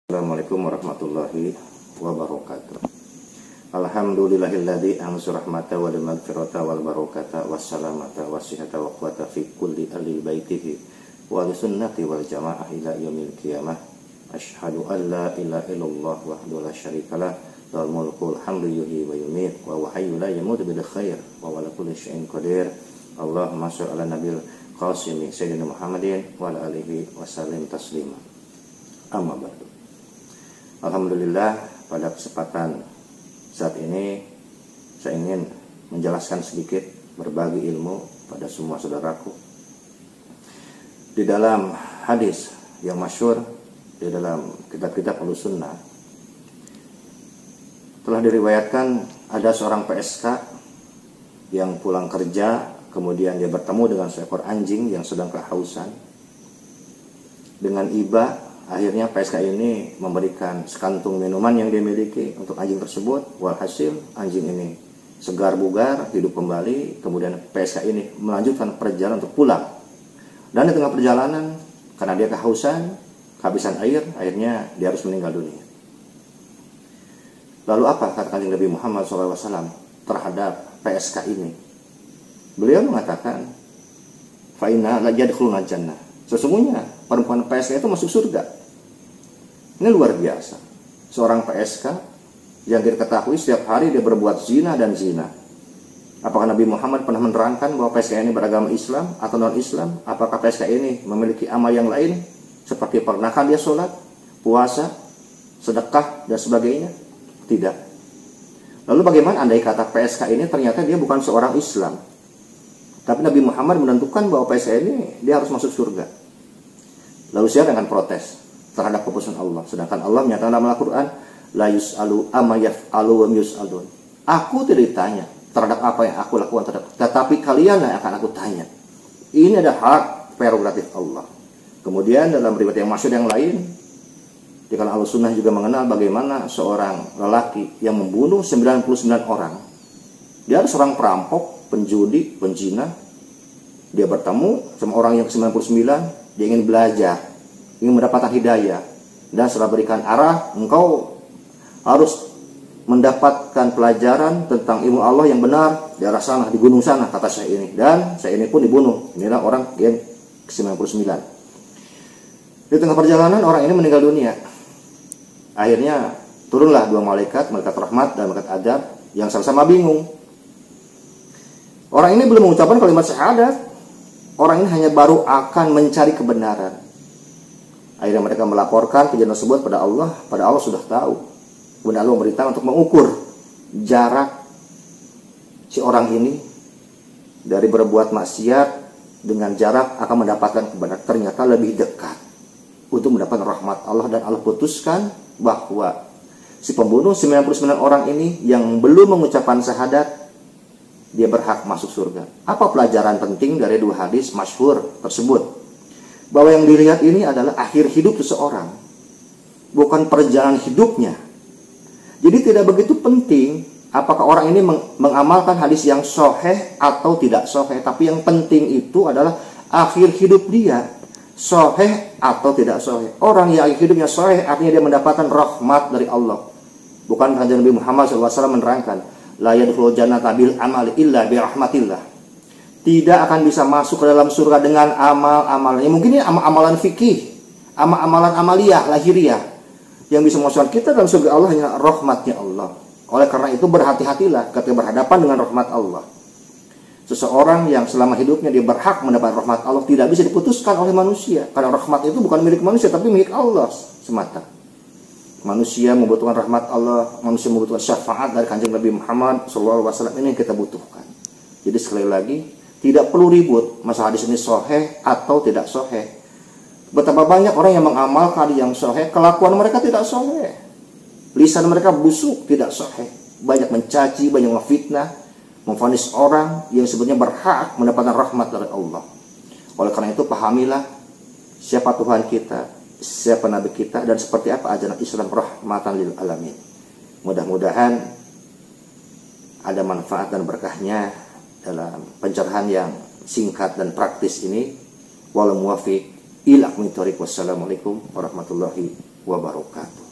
Assalamualaikum warahmatullahi wabarakatuh. Alhamdulillahilladzi anzala rahmata wal maghfirata wal barakata wassalamata wassihata wa quwwata fi kulli ahli baitihi wa li sunnati wal jamaah ila yaumil qiyamah. Asyhadu an la ilaha illallah wahdahu la syarikalah lahul mulku hamdu yuhyi wa yumiit wa huwa hayyun la yamutu bil khair wa huwa ala kulli syai'in qadir. Allahumma shalli ala nabiyil qasim sayyidina Muhammadin wa ala alihi wasallim taslima. Amma ba'du. Alhamdulillah, pada kesempatan saat ini saya ingin menjelaskan sedikit, berbagi ilmu pada semua saudaraku. Di dalam hadis yang masyhur di dalam kitab-kitab Ahlussunnah telah diriwayatkan ada seorang PSK yang pulang kerja, kemudian dia bertemu dengan seekor anjing yang sedang kehausan. Dengan iba, akhirnya PSK ini memberikan sekantung minuman yang dia miliki untuk anjing tersebut. Walhasil anjing ini segar bugar, hidup kembali. Kemudian PSK ini melanjutkan perjalanan untuk pulang. Dan di tengah perjalanan, karena dia kehausan, kehabisan air, akhirnya dia harus meninggal dunia. Lalu apa kata Kanjeng Nabi Muhammad SAW terhadap PSK ini? Beliau mengatakan, fa inna la yadkhuluna jannah. Sesungguhnya perempuan PSK itu masuk surga. Ini luar biasa. Seorang PSK yang kita ketahui setiap hari dia berbuat zina dan zina. Apakah Nabi Muhammad pernah menerangkan bahwa PSK ini beragama Islam atau non-Islam? Apakah PSK ini memiliki amal yang lain? Seperti pernahkah dia sholat, puasa, sedekah, dan sebagainya? Tidak. Lalu bagaimana andai kata PSK ini ternyata dia bukan seorang Islam? Tapi Nabi Muhammad menentukan bahwa PSK ini dia harus masuk surga. Lalu siapa yang akan protes terhadap keputusan Allah? Sedangkan Allah menyatakan dalam Al-Quran, la yus'alu amma yaf'alu wa yus'alun. Aku tidak ditanya terhadap apa yang aku lakukan, tetapi kalian yang akan aku tanya. Ini adalah hak prerogatif Allah. Kemudian dalam riwayat yang masyhur yang lain, di kalangan Ahlussunnah juga mengenal bagaimana seorang lelaki yang membunuh 99 orang. Dia adalah seorang perampok, penjudi, penzina. Dia bertemu sama orang yang ke-99, dia ingin belajar, ingin mendapatkan hidayah. Dan setelah berikan arah, engkau harus mendapatkan pelajaran tentang ilmu Allah yang benar di arah sana, di gunung sana, kata saya ini. Dan saya ini pun dibunuh. Inilah orang yang ke-99. Di tengah perjalanan orang ini meninggal dunia. Akhirnya turunlah dua malaikat, malaikat rahmat dan malaikat adab, yang sama-sama bingung. Orang ini belum mengucapkan kalimat syahadat. Orang ini hanya baru akan mencari kebenaran. Akhirnya mereka melaporkan kejadian tersebut pada Allah. Pada Allah sudah tahu. Kemudian Allah memberitahu untuk mengukur jarak si orang ini dari berbuat maksiat dengan jarak akan mendapatkan kebenaran. Ternyata lebih dekat untuk mendapatkan rahmat Allah. Dan Allah putuskan bahwa si pembunuh 99 orang ini yang belum mengucapkan syahadat, dia berhak masuk surga. Apa pelajaran penting dari dua hadis masyhur tersebut? Bahwa yang dilihat ini adalah akhir hidup seseorang, bukan perjalanan hidupnya. Jadi tidak begitu penting apakah orang ini mengamalkan hadis yang sahih atau tidak sahih. Tapi yang penting itu adalah akhir hidup dia, sahih atau tidak sahih. Orang yang akhir hidupnya sahih artinya dia mendapatkan rahmat dari Allah. Bukan Kanjeng Nabi Muhammad SAW menerangkan, la yadkhulul jannata bil amali illa bi rahmatillah. Tidak akan bisa masuk ke dalam surga dengan amal-amalan. Mungkin ini amalan fikih, amalan amaliyah, lahiriah. Yang bisa masukkan kita dalam surga Allah hanya rahmatnya Allah. Oleh karena itu berhati-hatilah ketika berhadapan dengan rahmat Allah. Seseorang yang selama hidupnya dia berhak mendapat rahmat Allah tidak bisa diputuskan oleh manusia. Karena rahmat itu bukan milik manusia tapi milik Allah semata. Manusia membutuhkan rahmat Allah, manusia membutuhkan syafaat dari Kanjeng Nabi Muhammad SAW. Ini yang kita butuhkan. Jadi sekali lagi, tidak perlu ribut masalah hadis ini sahih atau tidak sahih. Betapa banyak orang yang mengamalkan yang sahih, kelakuan mereka tidak sahih. Lisan mereka busuk, tidak sahih. Banyak mencaci, banyak memfitnah, memvonis orang yang sebenarnya berhak mendapatkan rahmat dari Allah. Oleh karena itu pahamilah siapa Tuhan kita, siapa Nabi kita, dan seperti apa ajaran Islam rahmatan lil alamin. Mudah-mudahan ada manfaat dan berkahnya dalam pencerahan yang singkat dan praktis ini. Wassalamualaikum warahmatullahi wabarakatuh.